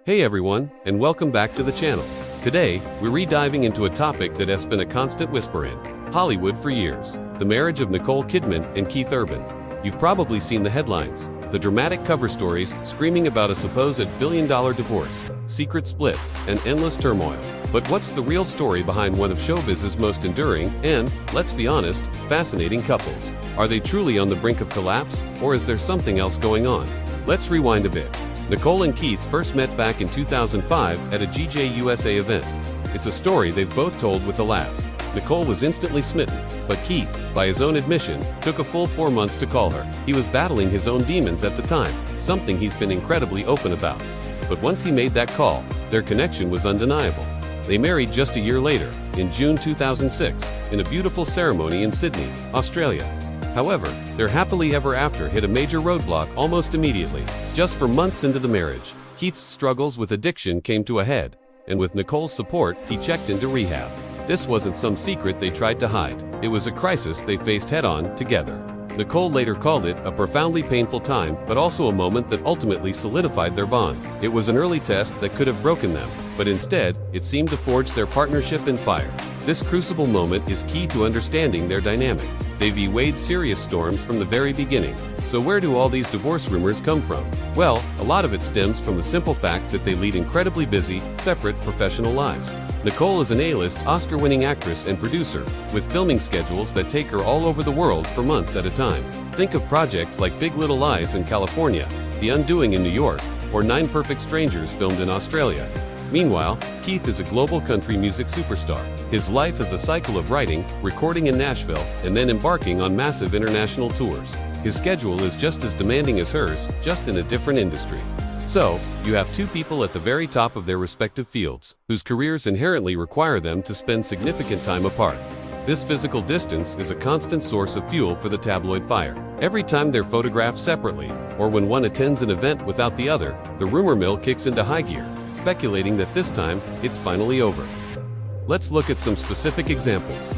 Hey everyone, and welcome back to the channel. Today, we're re-diving into a topic that has been a constant whisper in Hollywood for years: the marriage of Nicole Kidman and Keith Urban. You've probably seen the headlines, the dramatic cover stories screaming about a supposed billion-dollar divorce, secret splits, and endless turmoil. But what's the real story behind one of showbiz's most enduring and, let's be honest, fascinating couples? Are they truly on the brink of collapse, or is there something else going on? Let's rewind a bit. Nicole and Keith first met back in 2005 at a GJ USA event. It's a story they've both told with a laugh. Nicole was instantly smitten, but Keith, by his own admission, took a full 4 months to call her. He was battling his own demons at the time, something he's been incredibly open about. But once he made that call, their connection was undeniable. They married just a year later, in June 2006, in a beautiful ceremony in Sydney, Australia. However, their happily ever after hit a major roadblock almost immediately. Just for months into the marriage, Keith's struggles with addiction came to a head, and with Nicole's support, he checked into rehab. This wasn't some secret they tried to hide. It was a crisis they faced head-on, together. Nicole later called it a profoundly painful time, but also a moment that ultimately solidified their bond. It was an early test that could have broken them, but instead, it seemed to forge their partnership in fire. This crucible moment is key to understanding their dynamic. They've weathered serious storms from the very beginning. So where do all these divorce rumors come from? Well, a lot of it stems from the simple fact that they lead incredibly busy, separate professional lives. Nicole is an A-list, Oscar-winning actress and producer, with filming schedules that take her all over the world for months at a time. Think of projects like Big Little Lies in California, The Undoing in New York, or 9 Perfect Strangers filmed in Australia. Meanwhile, Keith is a global country music superstar. His life is a cycle of writing, recording in Nashville, and then embarking on massive international tours. His schedule is just as demanding as hers, just in a different industry. So, you have two people at the very top of their respective fields, whose careers inherently require them to spend significant time apart. This physical distance is a constant source of fuel for the tabloid fire. Every time they're photographed separately, or when one attends an event without the other, the rumor mill kicks into high gear, speculating that this time, it's finally over. Let's look at some specific examples.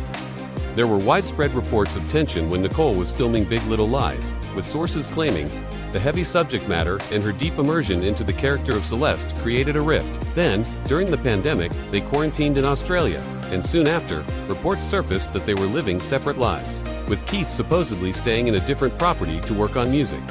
There were widespread reports of tension when Nicole was filming Big Little Lies, with sources claiming the heavy subject matter and her deep immersion into the character of Celeste created a rift. Then, during the pandemic, they quarantined in Australia, and soon after, reports surfaced that they were living separate lives, with Keith supposedly staying in a different property to work on music.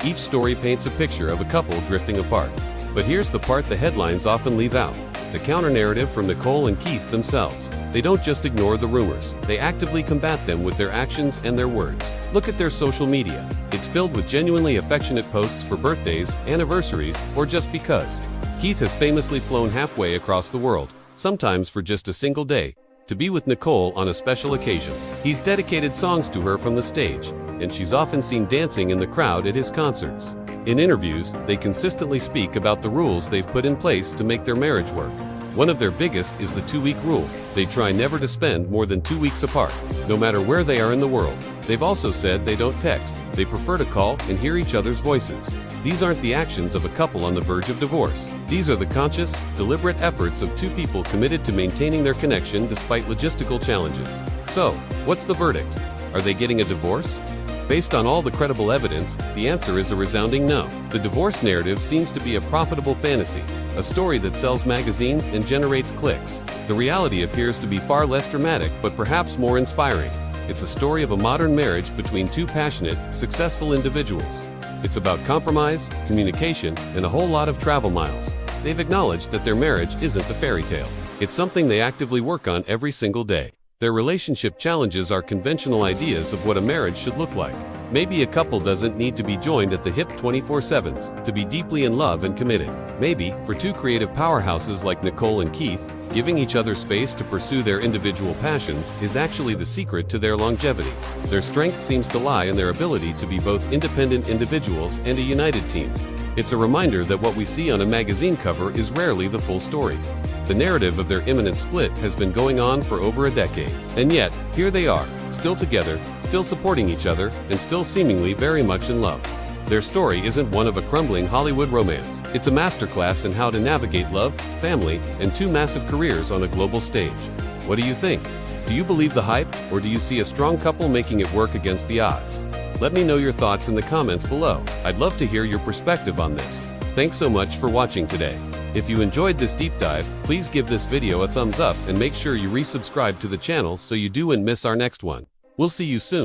Each story paints a picture of a couple drifting apart. But here's the part the headlines often leave out: the counter-narrative from Nicole and Keith themselves. They don't just ignore the rumors, they actively combat them with their actions and their words. Look at their social media. It's filled with genuinely affectionate posts for birthdays, anniversaries, or just because. Keith has famously flown halfway across the world, sometimes for just a single day, to be with Nicole on a special occasion. He's dedicated songs to her from the stage, and she's often seen dancing in the crowd at his concerts. In interviews, they consistently speak about the rules they've put in place to make their marriage work. One of their biggest is the 2-week rule. They try never to spend more than 2 weeks apart, no matter where they are in the world. They've also said they don't text. They prefer to call and hear each other's voices. These aren't the actions of a couple on the verge of divorce. These are the conscious, deliberate efforts of two people committed to maintaining their connection despite logistical challenges. So, what's the verdict? Are they getting a divorce? Based on all the credible evidence, the answer is a resounding no. The divorce narrative seems to be a profitable fantasy, a story that sells magazines and generates clicks. The reality appears to be far less dramatic, but perhaps more inspiring. It's a story of a modern marriage between two passionate, successful individuals. It's about compromise, communication, and a whole lot of travel miles. They've acknowledged that their marriage isn't a fairy tale. It's something they actively work on every single day. Their relationship challenges our conventional ideas of what a marriage should look like. Maybe a couple doesn't need to be joined at the hip 24/7s to be deeply in love and committed. Maybe, for two creative powerhouses like Nicole and Keith, giving each other space to pursue their individual passions is actually the secret to their longevity. Their strength seems to lie in their ability to be both independent individuals and a united team. It's a reminder that what we see on a magazine cover is rarely the full story. The narrative of their imminent split has been going on for over a decade. And yet, here they are, still together, still supporting each other, and still seemingly very much in love. Their story isn't one of a crumbling Hollywood romance. It's a masterclass in how to navigate love, family, and two massive careers on a global stage. What do you think? Do you believe the hype, or do you see a strong couple making it work against the odds? Let me know your thoughts in the comments below. I'd love to hear your perspective on this. Thanks so much for watching today. If you enjoyed this deep dive, please give this video a thumbs up and make sure you resubscribe to the channel so you don't miss our next one. We'll see you soon.